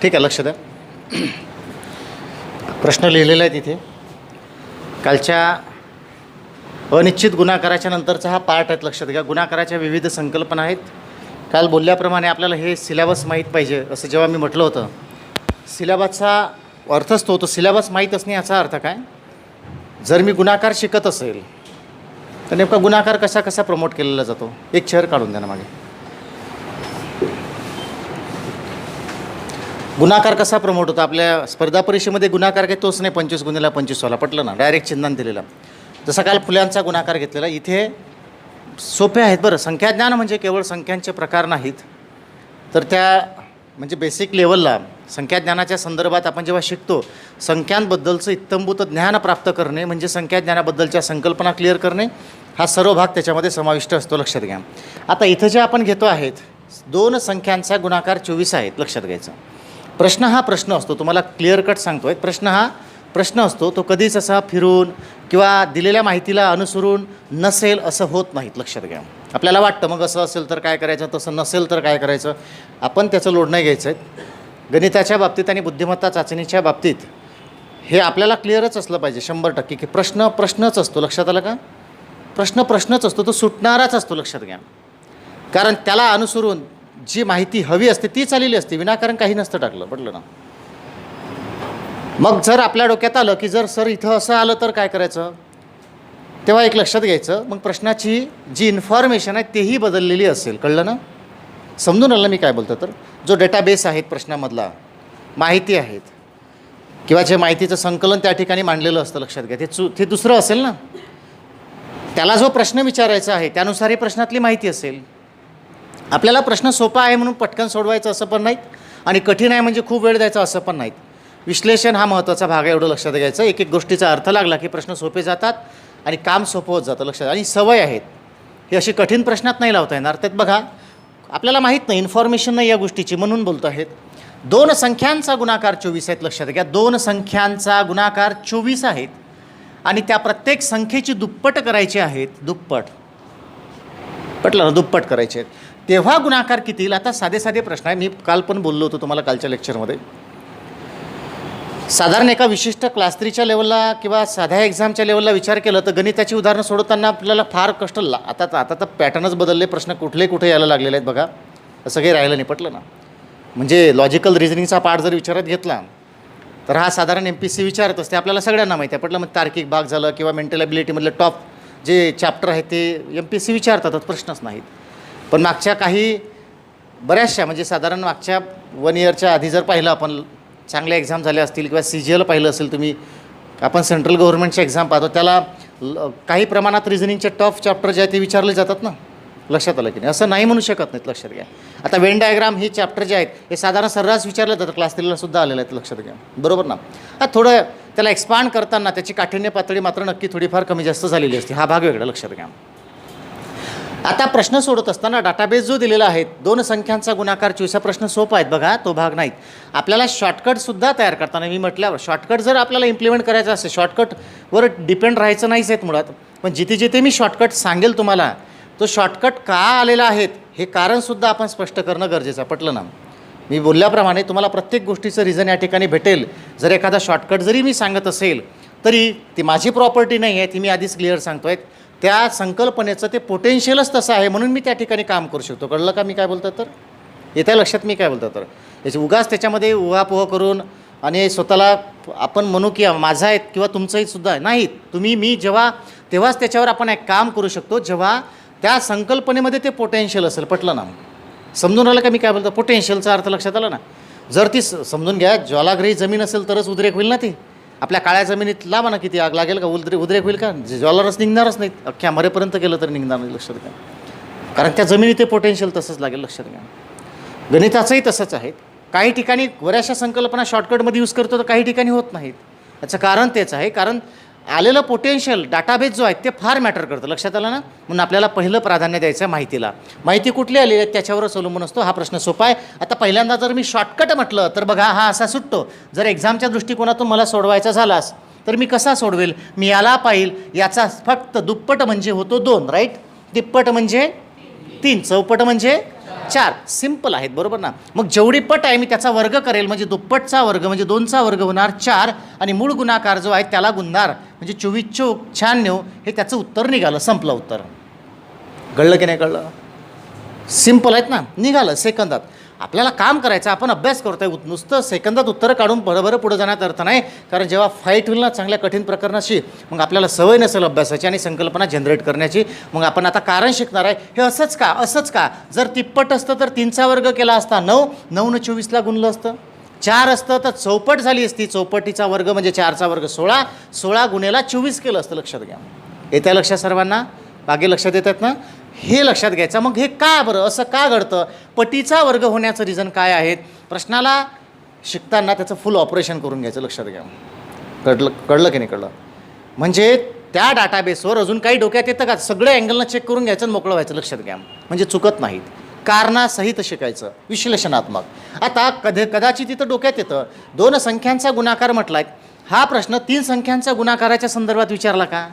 ठीक आहे, लक्ष द्या. प्रश्न लिहिलेला आहे तिथे. कालच्या अनिश्चित गुणाकाराच्या नंतरचा हा पार्ट आहेत, लक्षात घ्या. गुणाकाराच्या विविध संकल्पना आहेत. काल बोलल्याप्रमाणे आपल्याला हे सिलेबस माहीत पाहिजे असं जेव्हा मी म्हटलं होतं. सिलेबसचा अर्थच तो होतो. सिलेबस माहीत असणे याचा अर्थ काय? जर मी गुणाकार शिकत असेल तर नेमका गुणाकार कसा कसा प्रमोट केलेला जातो. एक चेअर काढून द्या ना मागे. गुणाकार कसा प्रमोट होतो आपल्या स्पर्धा परीक्षेमध्ये? गुणाकार काय तोच नाही 25 गुणिले 25 वाला, पटलं ना? डायरेक्ट चिन्हांत दिलेला. जसा काल फुल्यांचा गुणाकार घेतलेला. इथे सोपे आहेत बरं. संख्याज्ञान म्हणजे केवळ संख्यांचे प्रकार नाहीत, तर त्या म्हणजे बेसिक लेवलला संख्याज्ञानाच्या संदर्भात आपण जेव्हा शिकतो, संख्यांबद्दलचं इत्थंभूत ज्ञान प्राप्त करणे म्हणजे संख्याज्ञानाबद्दलच्या संकल्पना क्लिअर करणे, हा सर्व भाग त्याच्यामध्ये समाविष्ट असतो, लक्षात घ्या. आता इथं जे आपण घेतो आहेत, 2 संख्यांचा गुणाकार 24 आहेत, लक्षात घ्यायचं. प्रश्न हा प्रश्न असतो, तुम्हाला क्लिअर कट सांगतो आहे. प्रश्न हा प्रश्न असतो, तो कधीच असा फिरून किंवा दिलेल्या माहितीला अनुसरून नसेल असं होत नाहीत, लक्षात घ्या. आपल्याला वाटतं मग असं असेल तर काय करायचं, तसं नसेल तर काय करायचं. आपण त्याचं लोड नाही घ्यायचं आहे. गणिताच्या बाबतीत आणि बुद्धिमत्ता चाचणीच्या बाबतीत हे आपल्याला क्लिअरच असलं पाहिजे 100% की प्रश्न प्रश्नच असतो. लक्षात आलं का? प्रश्न प्रश्नच असतो, तो सुटणाराच असतो, लक्षात घ्या. कारण त्याला अनुसरून जी माहिती हवी असते तीच आलेली असते, विनाकारण काही नसतं टाकलं, पटलं ना? मग जर आपल्या डोक्यात आलं की जर सर इथं असं आलं तर काय करायचं, तेव्हा एक लक्षात घ्यायचं, मग प्रश्नाची जी इन्फॉर्मेशन आहे तेही बदललेली असेल, कळलं ना? समजून आलं मी काय बोलतो? तर जो डेटाबेस आहेत प्रश्नामधला, माहिती आहेत किंवा जे माहितीचं संकलन त्या ठिकाणी मांडलेलं असतं, लक्षात घ्या. ते दुसरं असेल ना. त्याला जो प्रश्न विचारायचा आहे त्यानुसार ही प्रश्नातली माहिती असेल. आपल्याला प्रश्न सोपा आहे म्हणून पटकन सोडवायचं असं पण नाहीत, आणि कठीण आहे म्हणजे खूप वेळ द्यायचा असं पण नाहीत. विश्लेषण हा महत्त्वाचा भाग आहे, एवढं लक्षात घ्यायचं. एक एक गोष्टीचा अर्थ लागला की प्रश्न सोपे जातात आणि काम सोपं होत जातं, लक्षात. आणि सवय आहेत, ही अशी कठीण प्रश्नात नाही लावता येणार. त्यात बघा, आपल्याला माहीत नाही, इन्फॉर्मेशन नाही या गोष्टीची, म्हणून बोलतो आहेत. 2 संख्यांचा गुणाकार 24 आहेत, लक्षात घ्या. 2 संख्यांचा गुणाकार 24 आहेत आणि त्या प्रत्येक संख्येची दुप्पट करायची आहेत. दुप्पट, पटलं ना? दुप्पट करायचे आहेत तेव्हा गुणाकार किती येईल? आता साधे साधे प्रश्न आहे. मी काल पण बोललो होतो तुम्हाला कालच्या लेक्चरमध्ये. साधारण एका विशिष्ट क्लास 3च्या लेवलला किंवा साध्या एक्झामच्या लेवलला विचार केलं तर गणिताची उदाहरणं सोडवताना आपल्याला फार कष्ट आता तर पॅटर्नच बदलले. प्रश्न कुठे यायला लागलेले आहेत बघा. असं काही राहिलं नाही, पटलं ना? म्हणजे लॉजिकल रिझनिंगचा पार्ट जर विचारात घेतला तर हा साधारण MPSC विचारत असते, आपल्याला सगळ्यांना माहिती आहे, पटलं? मग तार्किक भाग झालं किंवा मेंटल ॲबिलिटीमधलं टॉप जे चॅप्टर आहे ते MPSC विचारतातच, प्रश्नच नाहीत. पण मागच्या बऱ्याचशा म्हणजे साधारण मागच्या 1 इयरच्या आधी जर पाहिलं आपण, चांगल्या एक्झाम झाल्या असतील किंवा CGL पाहिलं असेल तुम्ही, आपण सेंट्रल गव्हर्नमेंटचे एक्झाम पाहतो, त्याला काही प्रमाणात रिझनिंगचे टफ चॅप्टर जे आहे ते विचारले जातात ना, लक्षात आलं की नाही? असं नाही म्हणू शकत नाहीत, लक्षात घ्या. आता वेन डायग्राम हे चॅप्टर जे आहेत हे साधारण सर्रास विचारलं जातं, क्लास 3ला सुद्धा आलेलं आहेत, लक्षात घ्या, बरोबर ना? थोडं त्याला एक्सपांड करताना त्याची काठिण्य पातळी मात्र नक्की थोडीफार कमी जास्त झालेली असते. हा भाग वेगळा, लक्षात घ्या. आता प्रश्न सोडत असताना डाटाबेस जो दिलेला आहे, 2 संख्यांचा गुणाकार 24, प्रश्न सोपा आहेत बघा, तो भाग नाहीत. आपल्याला शॉर्टकटसुद्धा तयार करताना मी म्हटल्यावर शॉर्टकट जर आपल्याला इम्प्लिमेंट करायचं असेल, शॉर्टकटवर डिपेंड राहायचं नाहीच आहेत मुळात. पण जिथे जिथे मी शॉर्टकट सांगेल तुम्हाला, तो शॉर्टकट का आलेला आहेत हे कारणसुद्धा आपण स्पष्ट करणं गरजेचं आहे, पटलं ना? मी बोलल्याप्रमाणे तुम्हाला प्रत्येक गोष्टीचं रिझन या ठिकाणी भेटेल. जर एखादा शॉर्टकट जरी मी सांगत असेल तरी ती माझी प्रॉपर्टी नाही आहे, ती मी आधीच क्लिअर सांगतो आहे. त्या संकल्पनेचं ते पोटेन्शियलच तसं आहे म्हणून मी त्या ठिकाणी काम करू शकतो, कळलं का मी काय बोलतो? तर येत्या लक्षात मी काय बोलतो? तर याची उगाच त्याच्यामध्ये उहापोह करून आणि स्वतःला आपण म्हणू की माझा आहे किंवा तुमचंही सुद्धा नाहीत. मी तेव्हाच त्याच्यावर आपण एक काम करू शकतो जेव्हा त्या संकल्पनेमध्ये ते पोटेन्शियल असेल, पटलं ना? समजून आलं का मी काय बोलतो? पोटेन्शियलचा अर्थ लक्षात आला ना? जर ती समजून घ्या, ज्वालाग्रही जमीन असेल तरच उद्रेक होईल ना. ती आपल्या काळ्या जमिनीत लावा ना, किती आग लागेल का? उद्रेक होईल का? ज्वालारस निघणारच नाहीत, अख्ख्या मरेपर्यंत गेलं तर निघणार नाही, लक्षात घ्या. कारण त्या जमिनीत ते पोटेन्शियल तसंच लागेल, लक्षात घ्या. गणिताचंही तसंच आहे. काही ठिकाणी बऱ्याचशा संकल्पना शॉर्टकटमध्ये यूज करतो तर काही ठिकाणी होत नाहीत. याचं कारण तेच आहे, कारण आलेलं पोटेन्शियल डाटाबेस जो आहे ते फार मॅटर करतं, लक्षात आलं ना? म्हणून आपल्याला पहिलं प्राधान्य द्यायचं आहे माहितीला. माहिती कुठली आलेली आहे त्याच्यावरच अवलंबून असतो. हा प्रश्न सोपा आहे. आता पहिल्यांदा जर मी शॉर्टकट म्हटलं तर बघा, हा असा सुटतो. जर एक्झामच्या दृष्टिकोनातून मला सोडवायचा झालास तर मी कसा सोडवेल? मी याला पाहिल, याचा फक्त दुप्पट म्हणजे होतो 2, राईट? तिप्पट म्हणजे 3, चौपट म्हणजे 4 सिंपल आहेत बरोबर ना. मग जेवढी पट आहे मी त्याचा वर्ग करेल म्हणजे दुप्पटचा वर्ग म्हणजे 2चा वर्ग होणार 4 आणि मूळ गुणाकार जो आहे त्याला गुणणार म्हणजे 24 चोक 96 हे त्याचं उत्तर निघालं. संपलं उत्तर. कळलं की नाही कळलं. सिंपल आहेत ना. निघालं सेकंदात. आपल्याला काम करायचं आपण अभ्यास करतोय नुसतं सेकंदात उत्तरं काढून बरोबर पुढे जाण्यात अर्थ नाही. कारण जेव्हा फाईट होईल ना चांगल्या कठीण प्रकरणाशी मग आपल्याला सवय नसेल अभ्यासाची आणि संकल्पना जनरेट करण्याची. मग आपण आता कारण शिकणार आहे हे असंच का असंच का. जर तिप्पट असतं तर 3चा वर्ग केला असता 9 9 ने 24ला गुणलं असतं. 4 असतं तर चौपट झाली असती. चौपटीचा वर्ग म्हणजे 4चा वर्ग 16 16 गुणेला 24 केलं असतं. लक्षात घ्या. येत्या लक्षात सर्वांना. बाकी लक्षात येतात ना. हे लक्षात घ्यायचं. मग हे का बरं असं का घडतं. पटीचा वर्ग होण्याचं रिझन काय आहेत. प्रश्नाला शिकताना त्याचं फुल ऑपरेशन करून घ्यायचं. लक्षात घ्या. कळलं की नाही कळलं. म्हणजे त्या डाटाबेसवर अजून काही डोक्यात येतं का सगळं अँगलनं चेक करून घ्यायचं आणि मोकळं व्हायचं. लक्षात घ्या. म्हणजे चुकत नाहीत. कारणासहित शिकायचं विश्लेषणात्मक. आता कदाचित तिथं डोक्यात येतं 2 संख्यांचा गुणाकार म्हटलाय. हा प्रश्न 3 संख्यांचा गुणाकाराच्या संदर्भात विचारला का.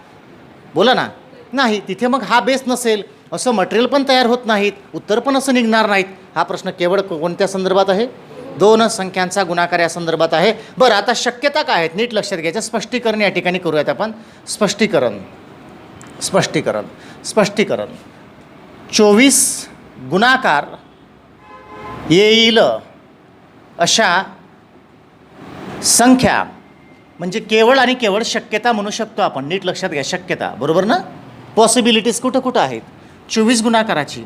बोला ना. नाही. तिथे मग हा बेस नसेल. असं मटेरियल पण तयार होत नाहीत. उत्तर पण असं निघणार नाहीत. हा प्रश्न केवळ कोणत्या संदर्भात आहे. 2 संख्यांचा गुणाकार या संदर्भात आहे. बरं आता शक्यता काय आहेत नीट लक्षात घ्यायचं. स्पष्टीकरण या ठिकाणी करूयात आपण. स्पष्टीकरण 24 गुणाकार येईल अशा संख्या म्हणजे केवळ आणि केवळ शक्यता म्हणू शकतो आपण. नीट लक्षात घ्या. शक्यता बरोबर ना. पॉसिबिलिटीज कुठं कुठं आहेत. 24 गुणाकाराची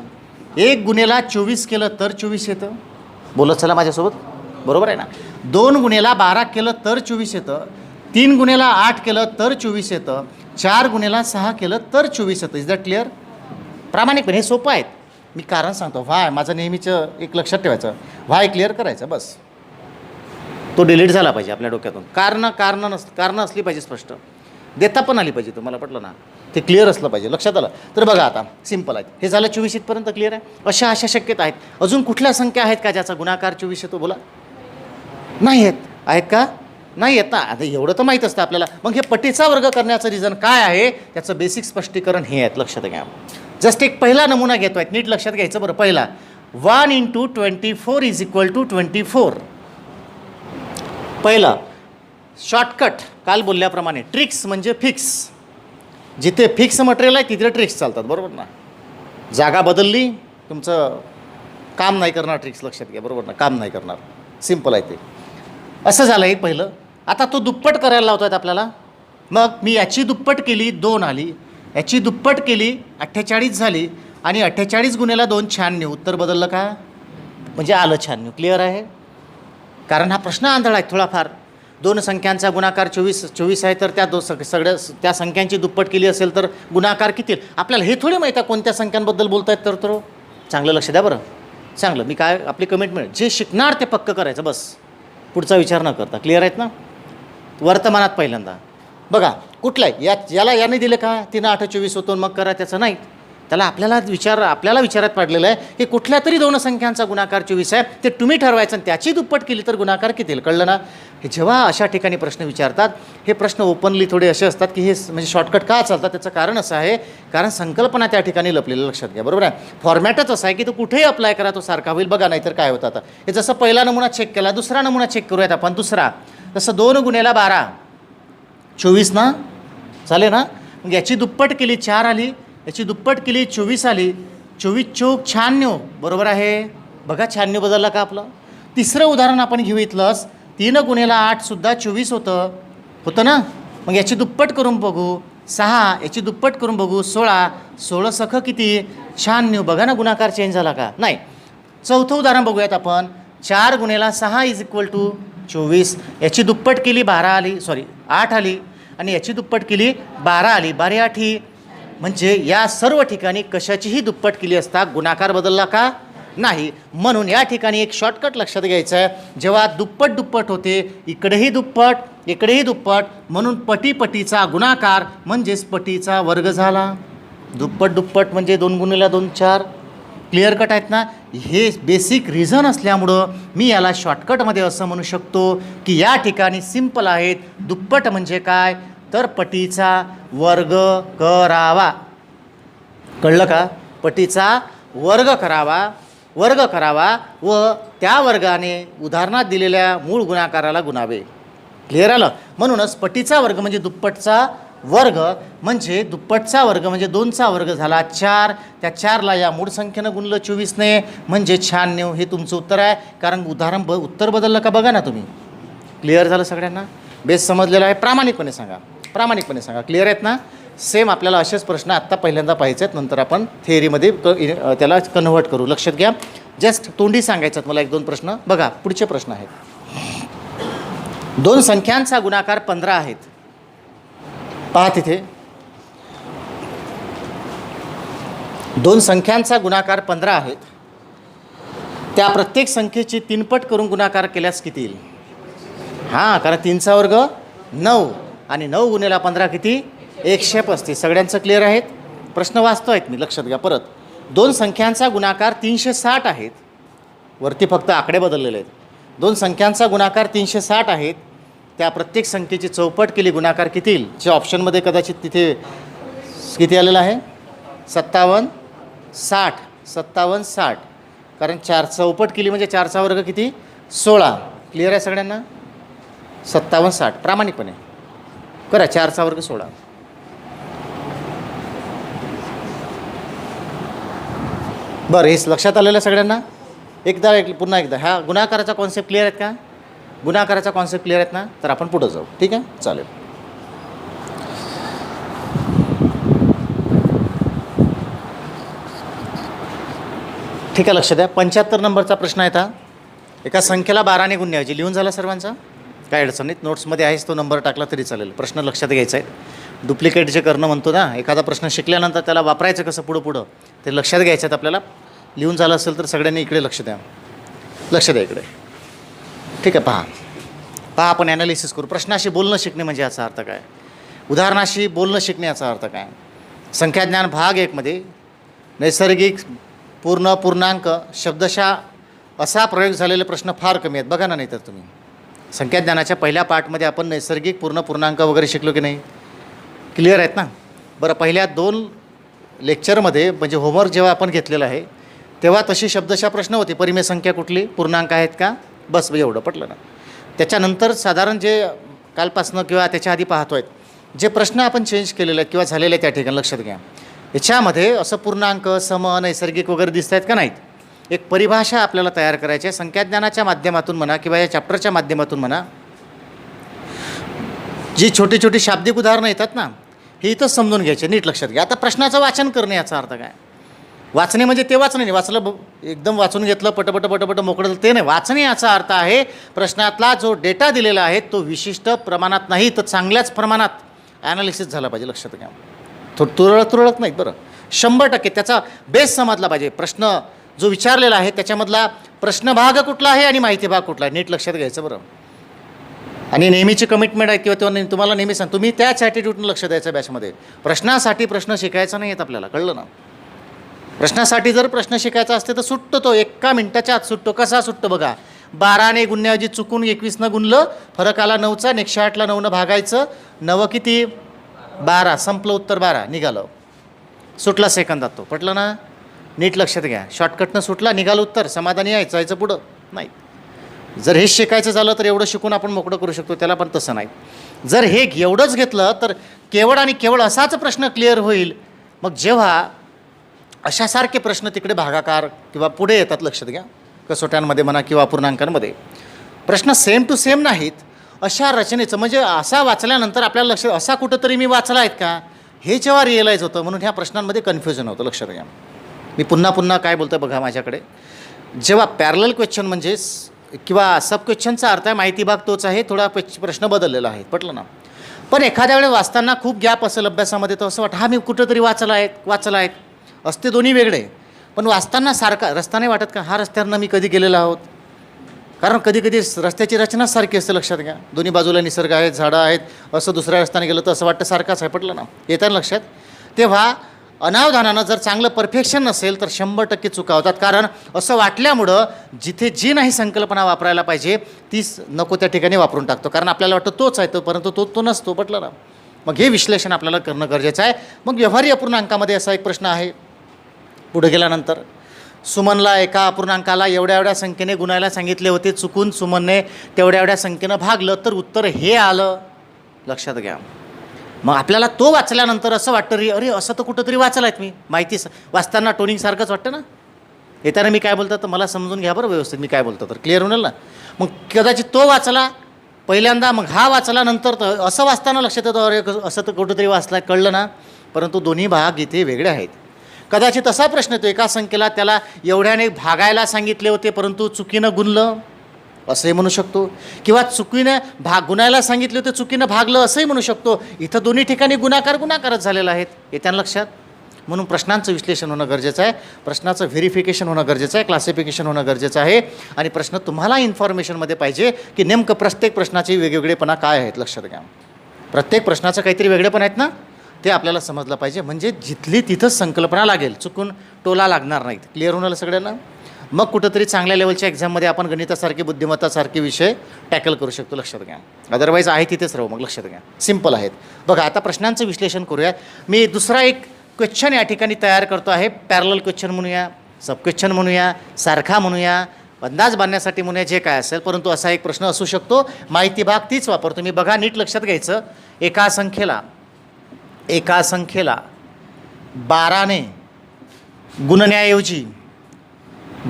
1 गुणेला 24 केलं तर 24 येतं. बोलत चला माझ्यासोबत. बरोबर आहे ना. 2 गुणेला 12 केलं तर 24 येतं. 3 गुणेला 8 केलं तर 24 येतं. 4 गुणेला 6 केलं तर 24 येतं. Is that clear. प्रामाणिकपणे हे सोपं आहेत. मी कारण सांगतो. व्हाय माझं नेहमीचं एक लक्षात ठेवायचं. व्हाय क्लिअर करायचं बस. तो डिलीट झाला पाहिजे आपल्या डोक्यातून. कारणं असली पाहिजे स्पष्ट. देता पण आली पाहिजे. तुम्हाला पटलं ना. ते क्लिअर असलं पाहिजे. लक्षात आलं. तर बघा आता सिंपल आहेत. हे झालं 24 इथपर्यंत क्लिअर आहे. अशा शक्यता आहेत. अजून कुठल्या संख्या आहेत का ज्याचा गुणाकार 24 येतो. बोला. नाही आहेत का. नाही येत ना. आता एवढं तर माहीत असतं आपल्याला. मग हे पटीचा वर्ग करण्याचं रिझन काय आहे त्याचं बेसिक स्पष्टीकरण हे आहेत. लक्षात घ्या. जस्ट एक पहिला नमुना घेतो आहे. नीट लक्षात घ्यायचं. बरं पहिला 1 × 24 = 24. पहिला शॉर्टकट काल बोलल्याप्रमाणे ट्रिक्स म्हणजे फिक्स. जिथे फिक्स मटेरियल आहे तिथे ट्रिक्स चालतात. बरोबर ना. जागा बदलली तुमचं काम नाही करणार. ट्रिक्स लक्षात घ्या. बरोबर ना. काम नाही करणार. सिंपल आहे ते. असं झालं एक पहिलं. आता तो दुप्पट करायला लावतो आहेत आपल्याला. मग मी याची दुप्पट केली 2 आली. याची दुप्पट केली 48 झाली आणि 48 गुणेला 2 96. उत्तर बदललं का म्हणजे आलं 96. क्लिअर आहे. कारण हा प्रश्न आंधळा आहे थोडाफार. 2 संख्यांचा गुणाकार 24 आहे तर त्या सगळ्या त्या संख्यांची दुप्पट केली असेल तर गुणाकार किती. आपल्याला हे थोडी माहीत आहे कोणत्या संख्यांबद्दल बोलत आहेत. तर चांगलं लक्ष द्या बरं. चांगलं. मी काय आपली कमिटमेंट जे शिकणार ते पक्क करायचं बस. पुढचा विचार न करता. क्लिअर आहेत ना. वर्तमानात पहिल्यांदा बघा कुठलं आहे याला याने दिलं का 3 8 24 होतो मग करा. त्याचं नाही. त्याला आपल्याला विचारात पडलेलं आहे की कुठल्या तरी 2 संख्यांचा गुणाकार 24 आहे. ते तुम्ही ठरवायचं आणि त्याची दुप्पट केली तर गुणाकार किती. कळलं ना. हे जेव्हा अशा ठिकाणी प्रश्न विचारतात हे प्रश्न ओपनली थोडे असे असतात की हे म्हणजे शॉर्टकट का चालतात. त्याचं कारण असं आहे कारण संकल्पना त्या ठिकाणी लपलेलं. लक्षात घ्या. बरोबर आहे. फॉर्मॅटच असं आहे की तो कुठेही अप्लाय करा तो सारखा होईल. बघा नाहीतर काय होतं. आता हे जसं पहिला नमुना चेक केला दुसरा नमुना चेक करूयात आपण. दुसरा तसं 2 गुणेला 12 24 ना. चालेल ना. मग याची दुप्पट केली 4 आली. याची दुप्पट केली 24 आली. 24 चोक 96. बरोबर आहे. बघा 96 बदलला का आपलं. तिसरं उदाहरण आपण घेऊ इथलंच. 3 गुणेला 8 सुद्धा 24 होतं ना. मग याची दुप्पट करून बघू 6. याची दुप्पट करून बघू 16. 16 सख किती 96. बघा ना गुणाकार चेंज झाला का नाही. चौथं उदाहरण बघूयात आपण. 4 गुणेला 6 = 24. याची दुप्पट केली 12 आली 8 आली आणि याची दुप्पट केली 12 आली. 12 8 म्हणजे या सर्व ठिकाणी कशाचीही दुप्पट केली असता गुणाकार बदलला का नाही. म्हणून या ठिकाणी एक शॉर्टकट लक्षात घ्यायचं आहे. जेव्हा दुप्पट होते इकडेही दुप्पट म्हणून पटीचा गुणाकार म्हणजेच पटीचा वर्ग झाला. दुप्पट म्हणजे 2 गुणिले 2 4. क्लिअर कट आहेत ना. हे बेसिक रिझन असल्यामुळं मी याला शॉर्टकटमध्ये असं म्हणू शकतो की या ठिकाणी सिंपल आहेत. दुप्पट म्हणजे काय तर पटीचा वर्ग करावा. कळलं का. पटीचा वर्ग करावा वर्ग करावा व त्या वर्गाने उदाहरणात दिलेल्या मूळ गुणाकाराला गुणावे. क्लिअर आलं. म्हणूनच पटीचा वर्ग म्हणजे दुप्पटचा वर्ग म्हणजे दुप्पटचा वर्ग म्हणजे 2चा वर्ग झाला 4. त्या 4ला या मूळ संख्येनं गुणलं 24ने म्हणजे 96. हे तुमचं उत्तर आहे. कारण उत्तर बदललं का बघा ना तुम्ही. क्लिअर झालं सगळ्यांना. बेस समजलेला आहे. प्रामाणिकपणे सांगा. क्लिअर आहेत ना. सेम आपल्याला असेच प्रश्न आत्ता पहिल्यांदा पाहायचे आहेत. नंतर आपण थेअरीमध्ये त्याला कन्व्हर्ट करू. लक्षात घ्या. जस्ट तोंडी सांगायचं आहेत मला 1-2 प्रश्न. बघा पुढचे प्रश्न आहेत. 2 संख्यांचा गुणाकार 15 आहेत. पहा तिथे 2 संख्यांचा गुणाकार 15 आहेत. त्या प्रत्येक संख्येची 3 पट करून गुणाकार केल्यास किती येईल. हां, कारण 3चा वर्ग 9 आणि 9 गुणिले 15 किती 135. सगळ्यांचं क्लिअर आहेत. प्रश्न वाचतो आहेत मी. लक्षात घ्या. परत 2 संख्यांचा गुणाकार 360 आहेत. वरती फक्त आकडे बदललेले आहेत. 2 संख्यांचा गुणाकार 360 आहेत. त्या प्रत्येक संख्येची चौपट केली गुणाकार किती येईल. जे ऑप्शनमध्ये कदाचित तिथे किती आलेलं आहे 57 60. कारण 4 चौपट केली म्हणजे 4चा वर्ग किती 16. क्लिअर आहे सगळ्यांना. 57 60 प्रामाणिकपणे करा. 4चा वर्ग 16. बरं, हे लक्षात आलेलं सगळ्यांना. पुन्हा एकदा ह्या गुणाकाराचा कॉन्सेप्ट क्लिअर आहेत का. गुणाकाराचा कॉन्सेप्ट क्लिअर आहेत ना. तर आपण पुढं जाऊ. ठीक आहे, चालेल. ठीक आहे, लक्ष द्या. 75 नंबरचा प्रश्न आहे. हा एका संख्येला 12ने गुणण्याऐवजी लिहून झाला सर्वांचा. काय अडचण नाही. नोट्समध्ये आहेच तो नंबर टाकला तरी चालेल. प्रश्न लक्षात घ्यायचा आहे. डुप्लिकेट जे करणं म्हणतो ना, एखादा प्रश्न शिकल्यानंतर त्याला वापरायचं कसं पुढं ते लक्षात घ्यायचं आहेत आपल्याला. लिहून झालं असेल तर सगळ्यांनी इकडे लक्ष द्या इकडे. ठीक आहे, पहा आपण ॲनालिसिस करू. प्रश्नाशी बोलणं शिकणे म्हणजे याचा अर्थ काय. उदाहरणाशी बोलणं शिकणे याचा अर्थ काय. संख्याज्ञान भाग 1 मध्ये नैसर्गिक पूर्ण पूर्णांक शब्दशः असा प्रयोग झालेले प्रश्न फार कमी आहेत. बघा ना. नाही तर तुम्ही संख्याज्ञानाच्या पहिल्या पार्टमध्ये आपण नैसर्गिक पूर्ण पूर्णांक वगैरे शिकलो की नाही. क्लिअर आहेत ना. बरं, पहिल्या 2 लेक्चरमध्ये म्हणजे होमवर्क जेव्हा आपण घेतलेलं आहे तेव्हा तशी शब्दशः प्रश्न होती. परिमेय संख्या कुठली, पूर्णांक आहेत का, बस एवढं पटलं ना. त्याच्यानंतर साधारण जे कालपासनं किंवा त्याच्या आधी पाहतो आहेत जे प्रश्न आपण चेंज केलेले आहेत किंवा झालेले आहेत त्या ठिकाणी लक्षात घ्या. याच्यामध्ये असं पूर्णांक सम नैसर्गिक वगैरे दिसत आहेत का नाहीत. एक परिभाषा आपल्याला तयार करायची आहे. संख्याज्ञानाच्या माध्यमातून म्हणा किंवा या चॅप्टरच्या माध्यमातून म्हणा. जी छोटी छोटी शाब्दिक उदाहरणं येतात ना, हे इथंच समजून घ्यायचे. नीट लक्षात घ्या. आता प्रश्नाचं वाचन करणे याचा अर्थ काय. वाचणे म्हणजे ते वाचणे नाही. वाचलं एकदम वाचून घेतलं पटपट मोकळं ते नाही. वाचणे याचा अर्थ आहे प्रश्नातला जो डेटा दिलेला आहे तो विशिष्ट प्रमाणात नाही तर चांगल्याच प्रमाणात ॲनालिसिस झाला पाहिजे. लक्षात घ्या. तुरळक नाहीत. बरं, 100% त्याचा बेस समजला पाहिजे. प्रश्न जो विचारलेला आहे त्याच्यामधला प्रश्न भाग कुठला आहे आणि माहिती भाग कुठला आहे नीट लक्षात घ्यायचं. बरं, आणि नेहमीची कमिटमेंट आहे किंवा तेव्हा तुम्हाला नेहमी सांग तुम्ही त्याच ॲटिट्यूडनं लक्ष द्यायचं बॅचमध्ये. प्रश्नासाठी प्रश्न शिकायचा नाही आहेत आपल्याला. कळलं ना. प्रश्नासाठी जर प्रश्न शिकायचा असते तर सुटतो तो 1 मिनिटाच्या आत सुटतो. कसा सुटतो बघा. 12ने गुणण्याऐवजी चुकून 21 गुणलं, फरक आला 9चा. 108ला 9 भागायचं. 9 किती 12. संपलं उत्तर 12. निघालं. सुटला सेकंदात तो. पटलं ना. नीट लक्षात घ्या. शॉर्टकटनं सुटला, निघालं उत्तर. समाधानी यायचं पुढं नाही. जर हेच शिकायचं झालं तर एवढं शिकून आपण मोकळं करू शकतो. त्याला पण तसं नाही. जर हे एवढंच घेतलं तर केवळ आणि केवळ असाच प्रश्न क्लिअर होईल. मग जेव्हा अशासारखे प्रश्न तिकडे भागाकार किंवा पुढे येतात लक्षात घ्या कसोट्यांमध्ये म्हणा किंवा अपूर्णांकांमध्ये प्रश्न सेम टू सेम नाहीत. अशा रचनेचं म्हणजे असा वाचल्यानंतर आपल्याला लक्षात असा कुठंतरी मी वाचला आहेत का हे जेव्हा रिअलाईज होतं. म्हणून ह्या प्रश्नांमध्ये कन्फ्युजन होतं. लक्षात घ्या. मी पुन्हा काय बोलतो बघा माझ्याकडे. जेव्हा पॅरलल क्वेश्चन म्हणजे किंवा सब क्वेश्चनचा अर्थ आहे माहिती भाग तोच आहे. थोडा प्रश्न बदललेला आहे. पटलं ना. पण एखाद्या वेळेस वाचताना खूप गॅप असेल अभ्यासामध्ये तर असं वाटतं हा मी कुठंतरी वाचला आहेत असते दोन्ही वेगळे. पण वाचताना सारखा रस्ता नाही वाटत का. हा रस्त्यावरनं मी कधी गेलेलो आहोत. कारण कधी रस्त्याची रचनाच सारखी असते. लक्षात घ्या. दोन्ही बाजूला निसर्ग आहेत, झाडं आहेत. असं दुसऱ्या रस्त्याने गेलं तर असं वाटतं सारखाच आहे. पटलं ना. येताना लक्षात. तेव्हा अनावधानानं जर चांगलं परफेक्शन नसेल तर 100% चुका होतात. कारण असं वाटल्यामुळं जिथे जी नाही संकल्पना वापरायला पाहिजे तीच नको त्या ठिकाणी वापरून टाकतो. कारण आपल्याला वाटतं तोच आहे तो, परंतु तो नसतो. पटलं ना. मग हे विश्लेषण आपल्याला करणं गरजेचं आहे. मग व्यवहारी अपूर्णांकामध्ये असा एक प्रश्न आहे पुढे गेल्यानंतर सुमनला एका अपूर्णांकाला एवढ्या एवढ्या संख्येने गुणायला सांगितले होते, चुकून सुमनने तेवढ्या एवढ्या संख्येनं भागलं, तर उत्तर हे आलं. लक्षात घ्या. मग आपल्याला तो वाचल्यानंतर असं वाटतं अरे असं तर कुठंतरी वाचलं आहेत मी, माहिती वाचताना टोनिंगसारखंच वाटतं ना. येताना मी काय बोलतो तर मला समजून घ्या बरं व्यवस्थित मी काय बोलतो, तर क्लिअर होणार ना. मग कदाचित तो वाचला पहिल्यांदा, मग हा वाचला नंतर, तर असं वाचताना लक्षात येतं अरे असं तर कुठंतरी वाचला, कळलं ना. परंतु दोन्ही भाग इथे वेगळे आहेत. कदाचित असा प्रश्न येतो एका संख्येला त्याला एवढ्याने भागायला सांगितले होते परंतु चुकीनं गुणलं, असंही म्हणू शकतो. किंवा चुकीनं गुणायला सांगितले होते, चुकीनं भागलं, असंही म्हणू शकतो. इथं दोन्ही ठिकाणी गुणाकारच झालेला आहेत, येत्या लक्षात. म्हणून प्रश्नांचं विश्लेषण होणं गरजेचं आहे, प्रश्नाचं व्हेरिफिकेशन होणं गरजेचं आहे, क्लासिफिकेशन होणं गरजेचं आहे. आणि प्रश्न तुम्हाला इन्फॉर्मेशनमध्ये पाहिजे की नेमकं प्रत्येक प्रश्नाचे वेगवेगळेपणा काय आहेत. लक्षात घ्या. प्रत्येक प्रश्नाचं काहीतरी वेगळेपण आहेत ना, ते आपल्याला समजलं पाहिजे. म्हणजे जिथली तिथंच संकल्पना लागेल, चुकून टोला लागणार नाहीत. क्लिअर होणार सगळ्यांना. मग कुठंतरी चांगल्या लेवलच्या एक्झाममध्ये आपण गणितासारखे बुद्धिमत्तासारखे विषय टॅकल करू शकतो. लक्षात घ्या. अदरवाईज आहे तिथेच राहू. मग लक्षात घ्या, सिम्पल आहेत. बघा आता प्रश्नांचं विश्लेषण करूया. मी दुसरा एक क्वेश्चन या ठिकाणी तयार करतो आहे. पॅरलल क्वेश्चन म्हणूया, सब क्वेश्चन म्हणूया, सारखा म्हणूया, अंदाज बांधण्यासाठी म्हणूया, जे काय असेल. परंतु असा एक प्रश्न असू शकतो, माहिती भाग तीच वापरतो मी. बघा नीट लक्षात घ्यायचं. एका संख्येला 12ने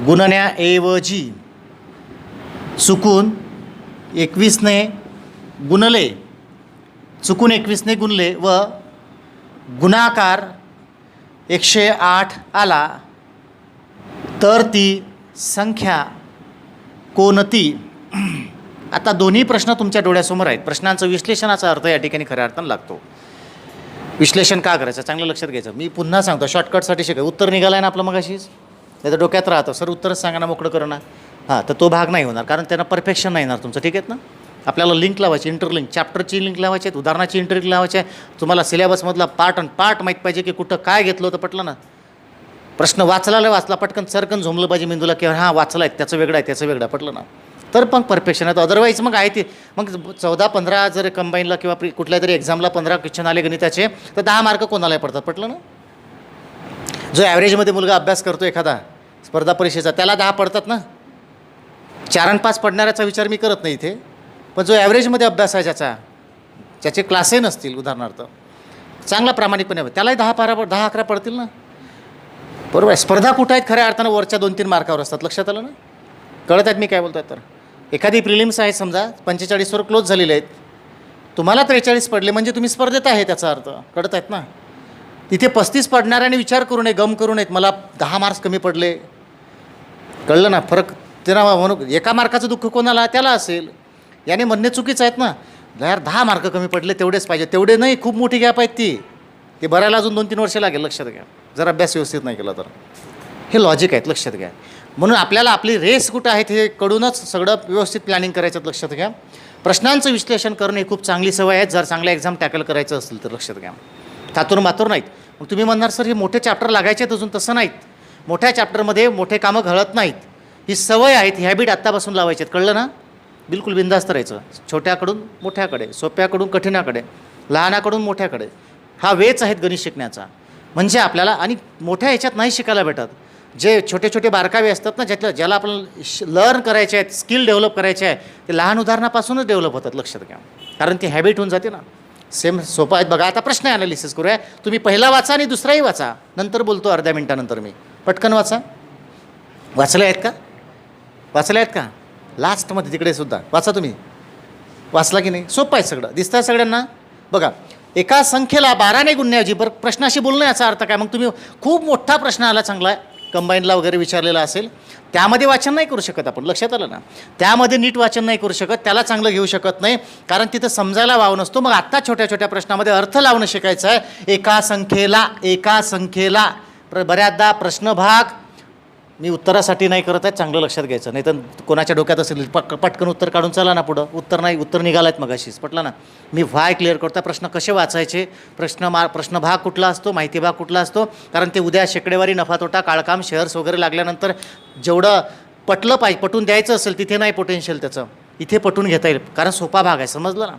गुणण्याऐवजी चुकून 21ने गुणले, व गुणाकार 108 आला, तर ती संख्या कोणती. आता दोन्ही प्रश्न तुमच्या डोळ्यासमोर आहेत. प्रश्नांचं विश्लेषणाचा अर्थ या ठिकाणी खऱ्या अर्थानं लागतो. विश्लेषण का करायचं चांगलं लक्षात घ्यायचं. मी पुन्हा सांगतो, शॉर्टकटसाठी शिकाय. उत्तर निघालं आहे ना आपलं मगाशीच, नाही तर डोक्यात राहतं सर उत्तरच सांगा ना, मोकळं करणं. हां, तर तो भाग नाही होणार, कारण त्यांना परफेक्शन नाही येणार तुमचं. ठीक आहेत ना. आपल्याला लिंक लावायची, इंटरलिंक, चॅप्टरची लिंक लावायची आहेत, उदाहरणाची इंटरलिंक लावायची आहे. तुम्हाला सिलेबसमधला पार्ट माहीत पाहिजे की कुठं काय घेतलं होतं. पटलं ना. प्रश्न वाचला पटकन सरकन झोमलं पाहिजे मेंदूला की हां वाचला आहे, त्याचं वेगळं आहे. पटलं ना. तर पण परफेक्शन आहे. अदरवाईज मग आहे ते मग 14-15 जर कंबाईनला किंवा कुठल्या तरी एक्झामला 15 क्वेश्चन आले गणिताचे, तर 10 मार्क कोणालाही पडतात. पटलं ना. जो ॲव्हरेजमध्ये मुलगा अभ्यास करतो एखादा स्पर्धा परीक्षेचा, त्याला 10 पडतात ना. 4 आणि 5 पडणाऱ्याचा विचार मी करत नाही इथे. पण जो ॲव्हरेजमध्ये अभ्यास आहे ज्याचे क्लासही नसतील, उदाहरणार्थ चांगला प्रामाणिकपणे, त्यालाही 10-11 पडतील ना. बरोबर आहे. स्पर्धा कुठं आहेत खऱ्या अर्थानं, वरच्या 2-3 मार्कावर असतात. लक्षात आलं ना. कळत आहेत मी काय बोलतो आहे. तर एखादी प्रिलिम्स आहे समजा 45वर क्लोज झालेले आहेत, तुम्हाला 43 पडले म्हणजे तुम्ही स्पर्धेत आहे, त्याचा अर्थ कळत आहेत ना. तिथे 35 पडणाऱ्याने विचार करू नये, गम करू नयेत मला 10 मार्क्स कमी पडले. कळलं ना फरक. त्यांना म्हणून एका मार्काचं दुःख कोणाला, त्याला असेल. याने म्हणणे चुकीचं आहेत ना. यार 10 मार्क कमी पडले तेवढेच पाहिजे, तेवढे नाही, खूप मोठी गॅप आहेत ती. ते भरायला अजून 2-3 वर्ष लागेल. लक्षात घ्या. जर अभ्यास व्यवस्थित नाही केला तर. हे लॉजिक आहेत. लक्षात घ्या. म्हणून आपल्याला आपली रेस कुठं आहेत हे कडूनच सगळं व्यवस्थित प्लॅनिंग करायचं. लक्षात घ्या. प्रश्नांचं विश्लेषण करणं ही खूप चांगली सवय आहे जर चांगल्या एक्झाम टॅकल करायचं असेल तर. लक्षात घ्या. थातूर नाहीत. मग तुम्ही म्हणणार सर हे मोठे चॅप्टर लागायचे आहेत अजून. तसं नाहीत. मोठ्या चॅप्टरमध्ये मोठे कामं घडत नाहीत. ही सवय आहेत, ही हॅबिट आत्तापासून लावायची आहेत. कळलं ना. बिलकुल बिंदास्त राहायचं. छोट्याकडून मोठ्याकडे, सोप्याकडून कठीणाकडे, लहानाकडून मोठ्याकडे. हा वेच आहेत गणित शिकण्याचा. म्हणजे आपल्याला आणि मोठ्या ह्याच्यात नाही शिकायला भेटत. जे छोटे बारकावे असतात ना, ज्याला आपण लर्न करायचे आहेत, स्किल डेव्हलप करायचे आहे, ते लहान उदाहरणापासूनच डेव्हलप होतात. लक्षात घ्या. कारण ती हॅबिट होऊन जाते ना. सेम सोपं आहेत. बघा आता प्रश्न ॲनालिसिस करूया. तुम्ही पहिला वाचा आणि दुसराही वाचा. नंतर बोलतो अर्ध्या मिनटानंतर मी. पटकन वाचा. वाचले आहेत का लास्टमध्ये तिकडे सुद्धा वाचा. तुम्ही वाचला की नाही. सोपं आहे सगळं. दिसतं आहे सगळ्यांना. बघा एका संख्येला 12ने गुणण्याऐवजी, बरं प्रश्नाशी बोलणं याचा अर्थ काय. मग तुम्ही खूप मोठा प्रश्न आला चांगला आहे, कंबाईनला वगैरे विचारलेला असेल, त्यामध्ये वाचन नाही करू शकत आपण. लक्षात आलं ना. त्यामध्ये नीट वाचन नाही करू शकत, त्याला चांगलं घेऊ शकत नाही, कारण तिथं समजायला वाव नसतो. मग आत्ता छोट्या प्रश्नामध्ये अर्थ लावणं शिकायचं आहे. एका संख्येला बऱ्याचदा प्रश्नभाग मी उत्तरासाठी नाही करत आहे, चांगलं लक्षात घ्यायचं. नाही तर कोणाच्या डोक्यात असेल पटकन उत्तर काढून चला ना पुढं. उत्तर निघालं आहेत मग अशीच. पटलं ना. मी व्हाय क्लिअर करतो. प्रश्न कसे वाचायचे, प्रश्नभाग कुठला असतो, माहिती भाग कुठला असतो, कारण ते उद्या शेकडेवारी नफा तोटा काळकाम शेअर्स वगैरे लागल्यानंतर जेवढं पटून द्यायचं असेल तिथे नाही पोटेन्शियल त्याचं, इथे पटून घेता येईल, कारण सोपा भाग आहे. समजलं ना.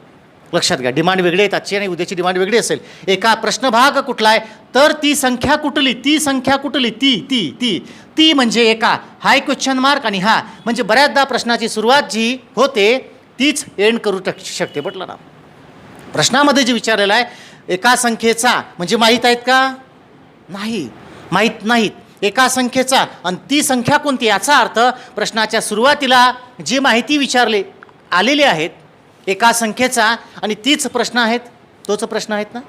लक्षात घ्या, डिमांड वेगळी आहेत आजची आणि उद्याची डिमांड वेगळी असेल. एका प्रश्नभाग कुठला आहे तर ती संख्या कुठली, ती संख्या कुठली, ती ती ती ती म्हणजे एका, हाय क्वेश्चन मार्क आणि हा म्हणजे बऱ्याचदा प्रश्नाची सुरुवात जी होते तीच एंड करू शकते. म्हटलं ना, प्रश्नामध्ये जे विचारलेलं आहे एका संख्येचा म्हणजे माहीत आहेत का, नाही माहीत नाहीत. एका संख्येचा आणि ती संख्या कोणती, याचा अर्थ प्रश्नाच्या सुरुवातीला जी माहिती विचारले आलेली आहेत एका संख्येचा आणि तीच प्रश्न आहेत, तोच प्रश्न आहेत ना,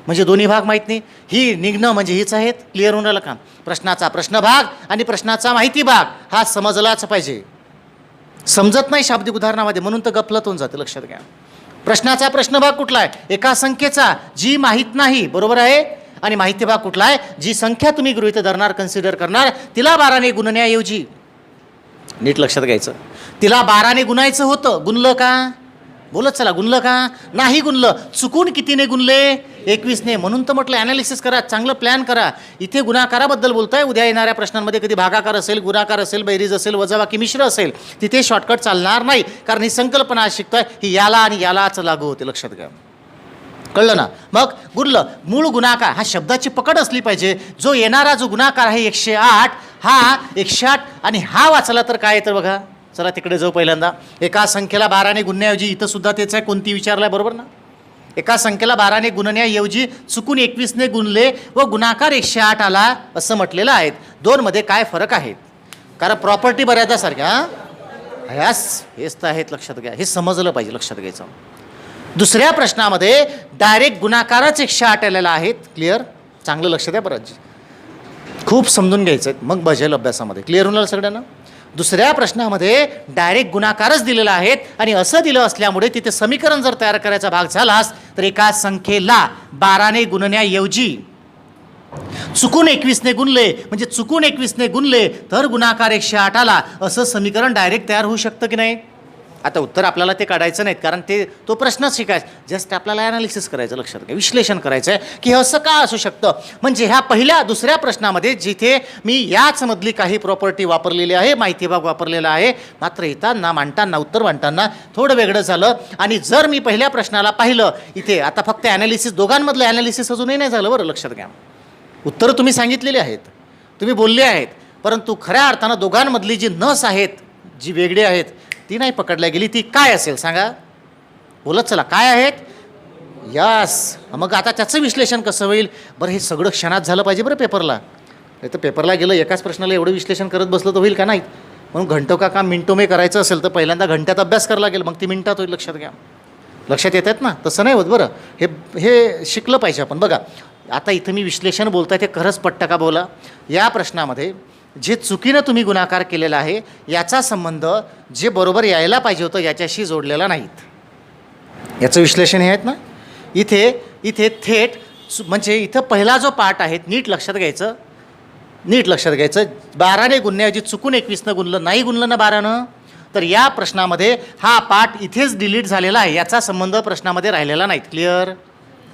म्हणजे दोन्ही भाग माहीत नाही, ही निघणं म्हणजे हीच आहेत. क्लिअर होऊन राहिलं का, प्रश्नाचा प्रश्नभाग आणि प्रश्नाचा माहिती भाग हा समजलाच पाहिजे. समजत नाही शाब्दिक उदाहरणामध्ये म्हणून तर गफलत होऊन जाते. लक्षात घ्या, प्रश्नाचा प्रश्नभाग कुठला आहे, एका संख्येचा जी माहीत नाही, बरोबर आहे, आणि माहिती भाग कुठला आहे, जी संख्या तुम्ही गृहीत धरणार कन्सिडर करणार तिला 12ने गुणण्याऐवजी, नीट लक्षात घ्यायचं, तिला 12ने गुणायचं होतं, गुणलं का, बोलत चला, गुणलं का, नाही गुणलं, चुकून कितीने गुणले, 21ने. म्हणून तर म्हटलं ॲनालिसिस करा, चांगलं प्लॅन करा. इथे गुणाकाराबद्दल बोलताय, उद्या येणाऱ्या प्रश्नांमध्ये कधी भागाकार असेल, गुणाकार असेल, बेरीज असेल, वजाबाकी मिश्र असेल, तिथे शॉर्टकट चालणार नाही, कारण ही संकल्पना आज शिकतोय ही याला आणि यालाच लागू होते. लक्षात घ्या, कळलं ना. मग गुणलं, मूळ गुणाकार हा शब्दाची पकड असली पाहिजे. जो येणारा जो गुणाकार आहे 108, हा 108 आणि हा वाचला तर काय येतं बघा. चला तिकडे जाऊ. पहिल्यांदा एका संख्येला 12ने गुणण्याऐवजी, इथं सुद्धा तेच आहे, कोणती विचारलाय, बरोबर ना. एका संख्येला 12ने गुणण्याऐवजी चुकून 21ने गुणले व गुणाकार 108 आला असं म्हटलेलं आहे. दोनमध्ये काय फरक आहेत, कारण प्रॉपर्टी बऱ्याचदा सारख्या हेच तर आहेत. लक्षात घ्या, हे समजलं पाहिजे, लक्षात घ्यायचं. दुसऱ्या प्रश्नामध्ये डायरेक्ट गुणाकारच 108 आलेला आहेत. क्लिअर, चांगलं लक्ष द्या, बरं खूप समजून घ्यायचं आहे, मग बजेल अभ्यासामध्ये. क्लिअर होणार सगळ्यांना. दुसऱ्या प्रश्नामध्ये डायरेक्ट गुणाकारच दिलेला आहेत आणि असं दिलं असल्यामुळे तिथे समीकरण जर तयार करायचा भाग झालास तर एका संख्येला 12ने गुणण्याऐवजी चुकून 21ने गुणले, म्हणजे चुकून 21ने गुणले तर गुणाकार 108 आला, असं समीकरण डायरेक्ट तयार होऊ शकतं की नाही. आता उत्तर आपल्याला ते काढायचं नाहीत, कारण तो प्रश्नच शिकायचा, जस्ट आपल्याला ॲनालिसिस करायचं, लक्षात घ्या, विश्लेषण करायचं आहे की असं का असू शकतं. म्हणजे ह्या दुसऱ्या प्रश्नामध्ये जिथे मी याचमधली काही प्रॉपर्टी वापरलेली आहे, माहिती भाग वापरलेला आहे, मात्र येताना मांडताना उत्तर मांडताना थोडं वेगळं झालं. आणि जर मी पहिल्या प्रश्नाला पाहिलं, इथे आता फक्त ॲनालिसिस, दोघांमधलं ॲनालिसिस अजूनही नाही झालं, बरं लक्षात घ्या. उत्तरं तुम्ही सांगितलेली आहेत, तुम्ही बोलले आहेत, परंतु खऱ्या अर्थानं दोघांमधली जी नस आहेत, जी वेगळी आहेत, ती नाही पकडल्या गेली. ती काय असेल सांगा, बोलत चला, काय आहेत. यस, मग आता त्याचं विश्लेषण कसं होईल, बरं हे सगळं क्षणात झालं पाहिजे बरं पेपरला. नाही तर पेपरला गेलं एकाच प्रश्नाला एवढं विश्लेषण करत बसलं तर होईल का, नाही. म्हणून घंटो का काम मिनटो मे करायचं असेल तर पहिल्यांदा घंट्यात अभ्यास करायला लागेल, मग ती मिनटात होईल. लक्षात घ्या, लक्षात येत आहेत ना, तसं नाही होत. बरं हे शिकलं पाहिजे आपण. बघा आता इथं मी विश्लेषण बोलताय ते खरंच पट्ट का बोला. या प्रश्नामध्ये जे चुकीनं तुम्ही गुणाकार केलेला आहे याचा संबंध जे बरोबर यायला पाहिजे होतं याच्याशी जोडलेला नाहीत. याचं विश्लेषण हे आहेत ना, इथे थेट म्हणजे इथं पहिला जो पार्ट आहे नीट लक्षात घ्यायचं, 12ने गुणण्याऐवजी चुकून 21नं गुणलं, नाही गुणलं ना 12नं, तर या प्रश्नामध्ये हा पार्ट इथेच डिलीट झालेला आहे, याचा संबंध प्रश्नामध्ये राहिलेला नाहीत. क्लिअर,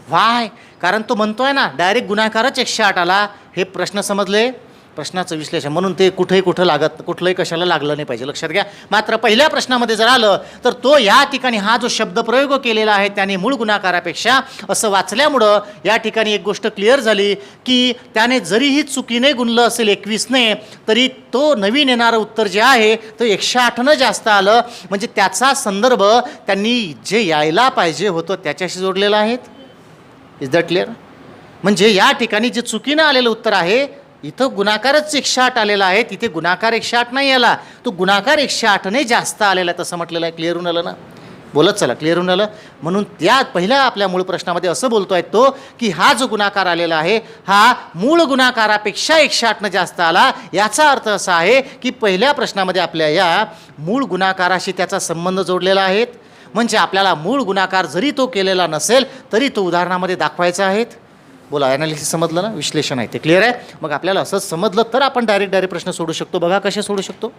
व्हाय, कारण तो म्हणतोय ना डायरेक्ट गुणाकारच 108 आला. हे प्रश्न समजले, प्रश्नाचं विश्लेषण, म्हणून ते कुठं लागत, कुठलंही कशाला लागलं नाही पाहिजे. लक्षात घ्या. मात्र पहिल्या प्रश्नामध्ये जर आलं तर तो या ठिकाणी हा जो शब्दप्रयोग केलेला आहे त्याने मूळ गुणाकारापेक्षा असं वाचल्यामुळं या ठिकाणी एक गोष्ट क्लिअर झाली की त्याने जरीही चुकीने गुणलं असेल 21ने तरी तो नवीन येणारं उत्तर जे आहे तो 108नं जास्त आलं, म्हणजे त्याचा संदर्भ त्यांनी जे यायला पाहिजे होतं त्याच्याशी जोडलेला आहे. Is that clear. म्हणजे या ठिकाणी जे चुकीनं आलेलं उत्तर आहे इथं गुणाकारच 108 आलेला आहे, तिथे गुणाकार 108 नाही आला, तो गुणाकार 108ने जास्त आलेला आहे, तसं म्हटलेलं आहे. क्लिअर होऊन आलं ना, बोलत चला, क्लिअर होऊन आलं. म्हणून त्या पहिल्या आपल्या मूळ प्रश्नामध्ये असं बोलतोय तो की हा जो गुणाकार आलेला आहे हा मूळ गुणाकारापेक्षा 108नं जास्त आला. याचा अर्थ असा आहे की पहिल्या प्रश्नामध्ये आपल्या या मूळ गुणाकाराशी त्याचा संबंध जोडलेला आहे. म्हणजे आपल्याला मूळ गुणाकार जरी तो केलेला नसेल तरी तो उदाहरणामध्ये दाखवायचा आहे. बोला, ॲनालिसिस समजलं ना, विश्लेषण आहे ते क्लिअर आहे. मग आपल्याला असंच समजलं तर आपण डायरेक्ट प्रश्न सोडू शकतो. बघा कसे सोडू शकतो.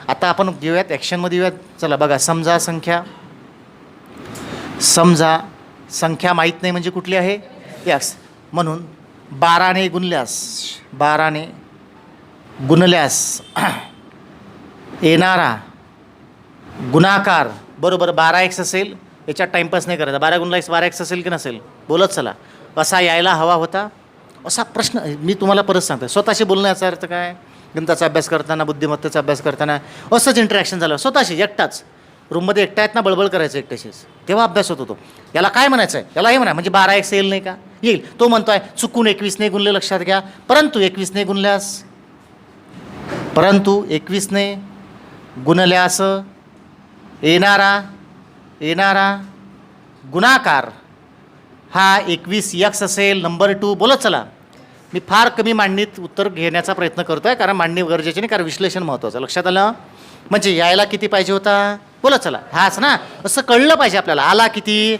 आता आपण घेऊयात ॲक्शनमध्ये येऊयात. चला बघा, समजा संख्या माहीत नाही म्हणजे कुठली आहे, यस, म्हणून 12ने गुणल्यास येणारा गुणाकार बरोबर 12x असेल, याच्यात टाईमपास नाही करायचा. 12 गुणला 12x असेल की नसेल, बोलत चला. असा यायला हवा होता, असा प्रश्न. मी तुम्हाला परत सांगतो, स्वतःशी बोलण्याचा अर्थ काय? गणिताचा अभ्यास करताना, बुद्धिमत्तेचा अभ्यास करताना असंच इंटरॅक्शन झालं स्वतःशी, एकटाच रूममध्ये एकटा आहेत ना, बळबळ करायचं एकट्याशीच, तेव्हा अभ्यास होत होतो. याला काय म्हणायचं आहे? याला हे म्हणा म्हणजे 12x येईल नाही का? येईल. तो म्हणतोय चुकून 21ने गुणले, लक्षात घ्या. परंतु 21ने गुणल्यास येणारा गुणाकार हा 21x असेल. नंबर 2, बोलत चला. मी फार कमी मांडणीत उत्तर घेण्याचा प्रयत्न करतो आहे, कारण मांडणी गरजेची नाही, कारण विश्लेषण महत्त्वाचं. लक्षात आलं? म्हणजे यायला किती पाहिजे होता? बोलत चला. हाच ना, असं कळलं पाहिजे आपल्याला. आला किती?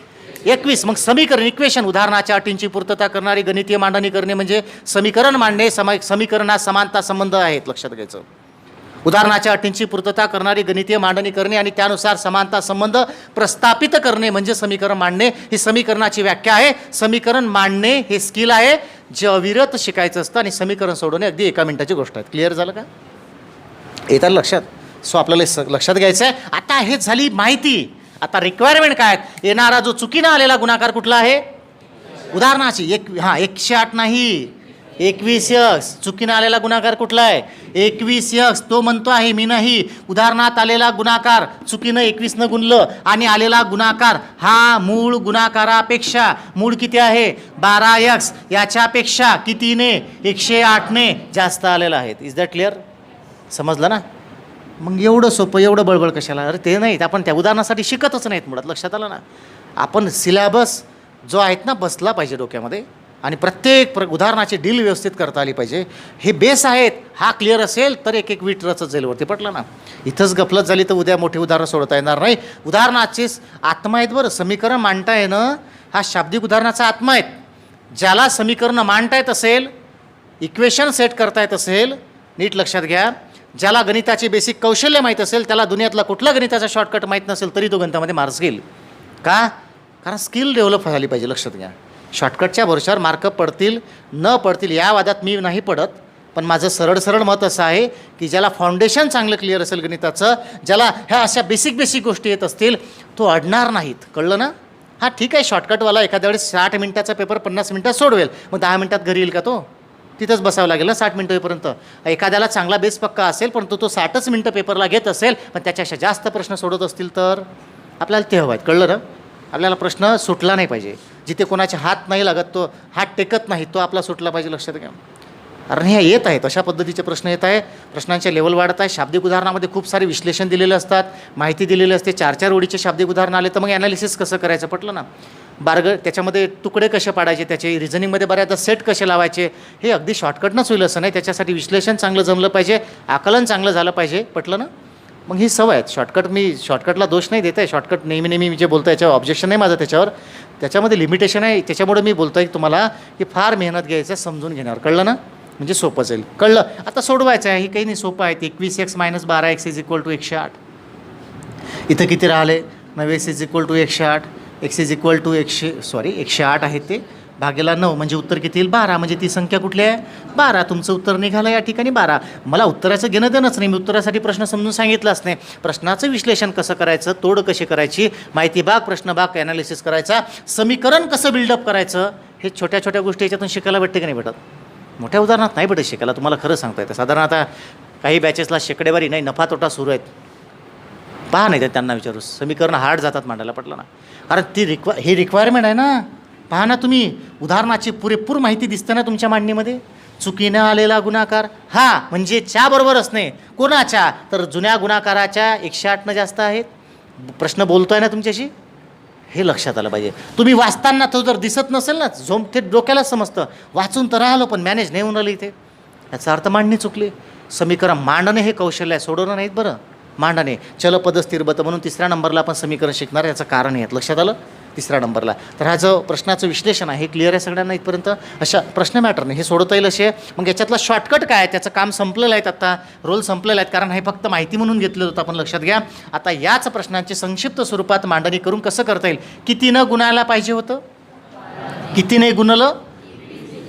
21. मग समीकरण, इक्वेशन, उदाहरणाच्या अटींची पूर्तता करणारी गणितीय मांडणी करणे म्हणजे समीकरण मांडणे. समीकरणात समानता संबंध आहेत, लक्षात घ्यायचं. उदाहरणाच्या अटींची पूर्तता करणारी गणितीय मांडणी करणे आणि त्यानुसार समानता संबंध प्रस्थापित करणे म्हणजे समीकरण मांडणे. ही समीकरणाची व्याख्या आहे. समीकरण मांडणे हे स्किल आहे जे अविरत शिकायचं असतं, आणि समीकरण सोडवणे अगदी 1 मिनिटाची गोष्ट आहे. क्लिअर झालं का? येतात लक्षात? सो आपल्याला लक्षात घ्यायचं आहे. आता हे झाली माहिती. आता रिक्वायरमेंट काय? येणारा जो चुकीनं आलेला गुणाकार कुठला आहे? उदाहरणाची 108 नाही, 21x. चुकीनं आलेला गुणाकार कुठला आहे? 21x. तो म्हणतो आहे, मी नाही. उदाहरणात आलेला गुणाकार चुकीनं 21 गुणलं आणि आलेला गुणाकार हा मूळ गुणाकारापेक्षा, मूळ किती आहे? 12x, याच्यापेक्षा कितीने? 108ने जास्त आलेला आहे. Is that clear? समजलं ना? मग एवढं सोपं, एवढं बळबळ कशाला? अरे ते नाहीत, आपण त्या उदाहरणासाठी शिकतच नाहीत मुळात. लक्षात आलं ना? आपण सिलॅबस जो आहेत ना बसला पाहिजे डोक्यामध्ये, आणि प्रत्येक उदाहरणाची डील व्यवस्थित करता आली पाहिजे. हे बेस आहेत. हा क्लिअर असेल तर एक वीट रचत जाईल वरती. पटलं ना? इथंच गफलत झाली तर उद्या मोठी उदाहरणं सोडता येणार नाही. उदाहरणाचीच आत्मा आहेत बरं. समीकरण मांडता येणं हा शाब्दिक उदाहरणाचा आत्मा आहेत. ज्याला समीकरणं मांडता येत असेल, इक्वेशन सेट करता येत असेल, नीट लक्षात घ्या, ज्याला गणिताची बेसिक कौशल्य माहीत असेल, त्याला दुनियातला कुठला गणिताचा शॉर्टकट माहीत नसेल तरी तो गणितामध्ये मार्क्स घेईल. का? कारण स्किल डेव्हलप झाली पाहिजे. लक्षात घ्या. शॉर्टकटच्या भरोशावर मार्क पडतील न पडतील या वादात मी नाही पडत, पण माझं सरळ मत असं आहे की ज्याला फाउंडेशन चांगलं क्लिअर असेल गणिताचं, ज्याला ह्या अशा बेसिक गोष्टी येत असतील, तो अडणार नाहीत. कळलं ना? हां ठीक आहे, शॉर्टकटवाला एखाद्या वेळेस 60 मिनिटाचा पेपर 50 मिनिटात सोडवेल, मग 10 मिनिटात घरी येईल का? तो तिथंच बसावं लागेल ना 60 मिनिटं होईपर्यंत. एखाद्याला चांगला बेस पक्का असेल परंतु तो 60च मिनिटं पेपरला घेत असेल, पण त्याच्यापेक्षा जास्त प्रश्न सोडत असतील तर आपल्याला ते हवं आहेत. कळलं ना? आपल्याला प्रश्न सुटला नाही पाहिजे. जिथे कोणाचे हात नाही लागत, तो हात टेकत नाही, तो आपला सुटला पाहिजे. लक्षात घ्या. कारण ह्या येत आहेत, अशा पद्धतीचे प्रश्न येत आहे. प्रश्नांच्या लेवल वाढत आहे. शाब्दिक उदाहरणामध्ये खूप सारे विश्लेषण दिलेले असतात, माहिती दिलेली असते. 4-4 ओळीचे शाब्दिक उदाहरण आले तर मग ॲनालिसिस कसं करायचं? पटलं ना? त्याच्यामध्ये तुकडे कसे पाडायचे, त्याचे रिझनिंगमध्ये बऱ्याचदा सेट कसे लावायचे, हे अगदी शॉर्टकटनंच होईल असं नाही. त्याच्यासाठी विश्लेषण चांगलं जमलं पाहिजे, आकलन चांगलं झालं पाहिजे. पटलं ना? मग ही सवय आहेत. शॉर्टकटला दोष नाही देत आहे. शॉर्टकट नेहमी मी जे बोलतो याच्यावर ऑब्जेक्शन नाही माझं, त्याच्यामध्ये लिमिटेशन आहे. त्याच्यामुळे मी बोलतो आहे की तुम्हाला की फार मेहनत घ्यायचं समजून घेण्यावर. कळलं ना? म्हणजे सोपं जाईल. कळलं? आता सोडवायचं आहे. ही काही नाही, सोपं आहे. 21x - 12x = 108. इथं किती राहिले? 9x = 108. x = 108 आहे ते, भागेला 9 म्हणजे उत्तर किती येईल? 12. म्हणजे ती संख्या कुठली आहे? 12. तुमचं उत्तर निघालं या ठिकाणी 12. मला उत्तराचं घेणं देणंच नाही. मी उत्तरासाठी प्रश्न समजून सांगितलंच नाही. प्रश्नाचं विश्लेषण कसं करायचं, तोड कशी करायची, माहिती भाग, प्रश्न भाग, ॲनालिसिस करायचा, समीकरण कसं बिल्डअप करायचं, हे छोट्या गोष्टी याच्यातून शिकायला भेटते की नाही भेटत? मोठ्या उदाहरणात नाही भेटत शिकायला. तुम्हाला खरं सांगता येतं. साधारण आता काही बॅचेसला शेकडेवारी नाही, नफा तोटा सुरू आहेत. पहा नाही तर त्यांना विचारू, समीकरण हार्ड जातात मांडायला. पटलं ना? कारण ही रिक्वायरमेंट आहे ना. पहा ना तुम्ही, उदाहरणाची पुरेपूर माहिती दिसते ना तुमच्या मांडणीमध्ये. चुकीनं आलेला गुणाकार हा म्हणजे च्या बरोबर असणे. कोणाच्या? तर जुन्या गुणाकाराच्या 108 जास्त आहेत. प्रश्न बोलतोय ना तुमच्याशी, हे लक्षात आलं पाहिजे. तुम्ही वाचताना तो जर दिसत नसेल ना, ते डोक्यालाच समजतं. वाचून तर राहिलो पण मॅनेज नाही होऊन राहिलं इथे, याचा अर्थ मांडणी चुकली. समीकरण मांडणे हे कौशल्य आहे, सोडवणं नाहीत. बरं, मांडणे चलपद स्थिरबत म्हणून 3ऱ्या नंबरला आपण समीकरण शिकणार. याचं कारण आहे, लक्षात आलं? 3ऱ्या नंबरला तर हा जो प्रश्नाचं विश्लेषण आहे हे क्लिअर आहे सगळ्यांना इथपर्यंत? अशा प्रश्न मॅटर नाही, हे सोडवता येईल असे. मग याच्यातला शॉर्टकट काय आहे? त्याचं काम संपलेलं आहे, आता रोल संपलेला आहे. कारण हे फक्त माहिती म्हणून घेतलेलं होतं आपण. लक्षात घ्या. आता याच प्रश्नांची संक्षिप्त स्वरूपात मांडणी करून कसं करता येईल? कितीनं गुणायला पाहिजे होतं? कितीने गुणलं?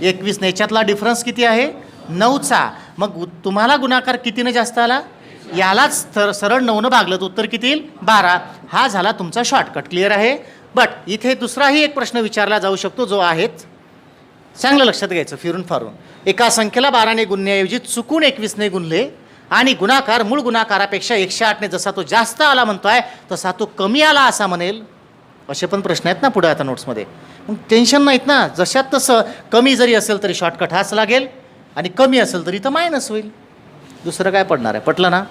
21. याच्यातला डिफरन्स किती आहे? 9चा. मग तुम्हाला गुणाकार कितीनं जास्त आला? यालाच तर सरळ 9 भागलं तर उत्तर किती येईल 12. हा झाला तुमचा शॉर्टकट. क्लिअर आहे. बट इथे दुसराही एक प्रश्न विचारला जाऊ शकतो जो आहेच, चांगलं लक्षात घ्यायचं फिरून फारून. एका संख्येला 12ने गुणण्याऐवजी चुकून 21ने गुणले आणि गुणाकार मूळ गुणाकारापेक्षा 108ने जसा तो जास्त आला म्हणतोय तसा तो कमी आला असा म्हणेल. असे पण प्रश्न आहेत ना पुढे आता नोट्समध्ये. मग टेन्शन नाहीत ना. जशात तसं कमी जरी असेल तरी शॉर्टकट हाच लागेल आणि कमी असेल तरी तर मायनस होईल. दुसरं काय पडणार आहे. पटलं ना.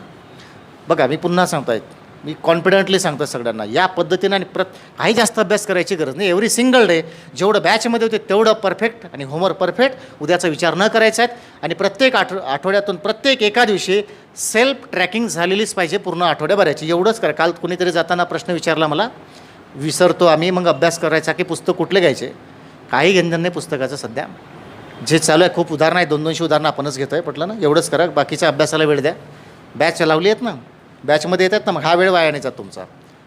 बघा मी पुन्हा सांगतोय, मी कॉन्फिडंटली सांगतो सगळ्यांना या पद्धतीनं. आणि काही जास्त अभ्यास करायची गरज नाही. एव्हरी सिंगल डे जेवढं बॅचमध्ये होते तेवढं परफेक्ट आणि होमवर्क परफेक्ट. उद्याचा विचार न करायचा आहेत. आणि प्रत्येक आठवड्यातून प्रत्येक एका दिवशी सेल्फ ट्रॅकिंग झालेलीच पाहिजे पूर्ण आठवड्याभराची. एवढंच करा. काल कुणीतरी जाताना प्रश्न विचारला मला, विसरतो आम्ही मग अभ्यास करायचा की पुस्तक कुठले घ्यायचे. काही घेणं नाही पुस्तकाचं सध्या. जे चालू आहे खूप उदाहरणं आहे, 200-200 उदाहरणं आपणच घेतो आहे. पटलं ना. एवढंच करा. बाकीच्या अभ्यासाला वेळ द्या. बॅच लावली आहेत ना, बॅचमध्ये येतात ना, मग हा वेळ वाया नाही जात तुमचा.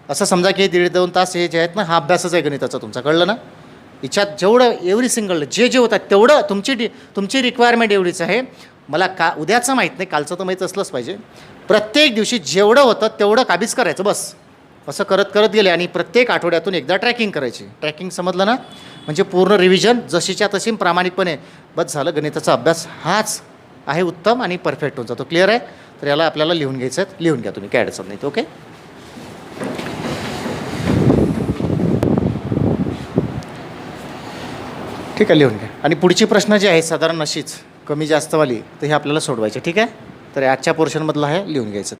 असं समजा की 1.5-2 तास हे जे आहेत ना, हा अभ्यासच आहे गणिताचा तुमचा. कळलं ना. याच्यात जेवढं एव्हरी सिंगल जे होतात तेवढं तुमची रिक्वायरमेंट एवढीच आहे. मला उद्याचं माहीत नाही, कालचं तर माहीत असलंच पाहिजे. प्रत्येक दिवशी जेवढं होतं तेवढं काबीज करायचं बस. असं करत करत गेले आणि प्रत्येक आठवड्यातून एकदा ट्रॅकिंग करायची. ट्रॅकिंग समजलं ना. म्हणजे पूर्ण रिव्हिजन जशीच्या तशी प्रामाणिकपणे बस झालं. गणिताचा अभ्यास हाच आहे उत्तम आणि परफेक्ट होऊन जातो. क्लिअर आहे. तर याला आपल्याला लिहून घ्यायचं आहे. लिहून घ्या तुम्ही, काय अडचण नाही. ओके. ठीक आहे, लिहून घ्या. आणि पुढची प्रश्न जी आहे साधारण अशीच कमी जास्तवाली, तर हे आपल्याला सोडवायचे. ठीक आहे. तर आजच्या पोर्शनमधलं आहे, लिहून घ्यायचं.